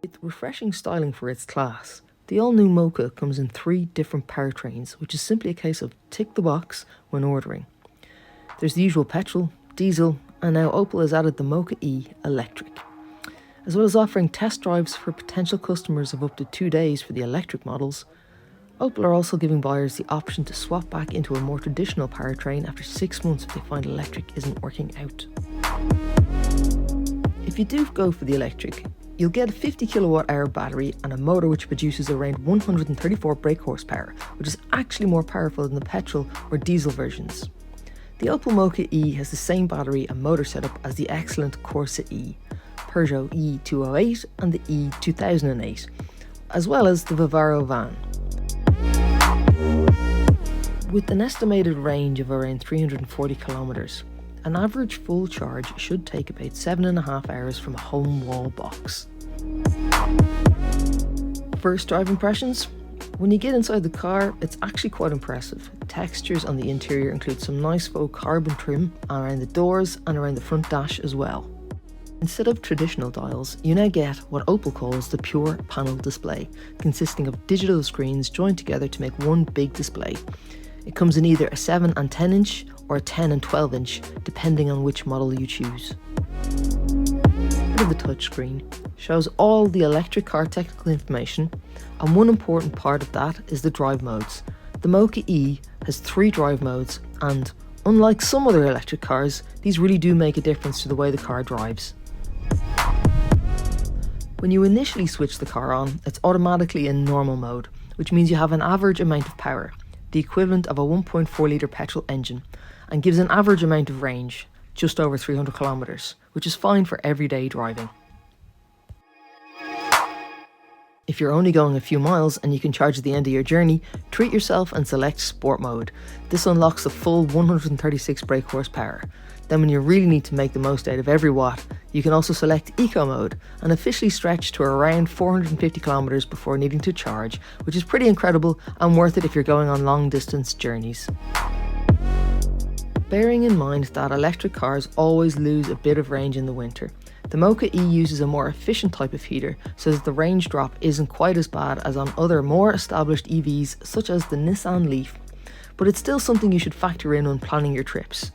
With refreshing styling for its class, the all-new Mokka comes in 3 different powertrains, which is simply a case of tick the box when ordering. There's the usual petrol, diesel, and now Opel has added the Mokka-e Electric. As well as offering test drives for potential customers of up to 2 days for the electric models, Opel are also giving buyers the option to swap back into a more traditional powertrain after 6 months if they find electric isn't working out. If you do go for the electric, you'll get a 50 kWh battery and a motor which produces around 134 brake horsepower, which is actually more powerful than the petrol or diesel versions. The Opel Mokka-e has the same battery and motor setup as the excellent Corsa E, Peugeot E208 and the E2008, as well as the Vivaro van. With an estimated range of around 340 kilometres, an average full charge should take about 7.5 hours from a home wall box. First drive impressions? When you get inside the car, it's actually quite impressive. Textures on the interior include some nice faux carbon trim around the doors and around the front dash as well. Instead of traditional dials, you now get what Opel calls the pure panel display, consisting of digital screens joined together to make one big display. It comes in either a 7 and 10 inch or a 10 and 12 inch, depending on which model you choose. The touchscreen shows all the electric car technical information, and one important part of that is the drive modes. The Mokka-e has 3 drive modes, and unlike some other electric cars, these really do make a difference to the way the car drives. When you initially switch the car on, it's automatically in normal mode, which means you have an average amount of power, the equivalent of a 1.4 litre petrol engine, and gives an average amount of range, just over 300 kilometres, which is fine for everyday driving. If you're only going a few miles and you can charge at the end of your journey, treat yourself and select Sport Mode. This unlocks the full 136 brake horsepower. Then when you really need to make the most out of every watt, you can also select Eco Mode and officially stretch to around 450 kilometers before needing to charge, which is pretty incredible and worth it if you're going on long distance journeys. Bearing in mind that electric cars always lose a bit of range in the winter, the Mokka-e uses a more efficient type of heater so that the range drop isn't quite as bad as on other more established EVs such as the Nissan Leaf, but it's still something you should factor in when planning your trips.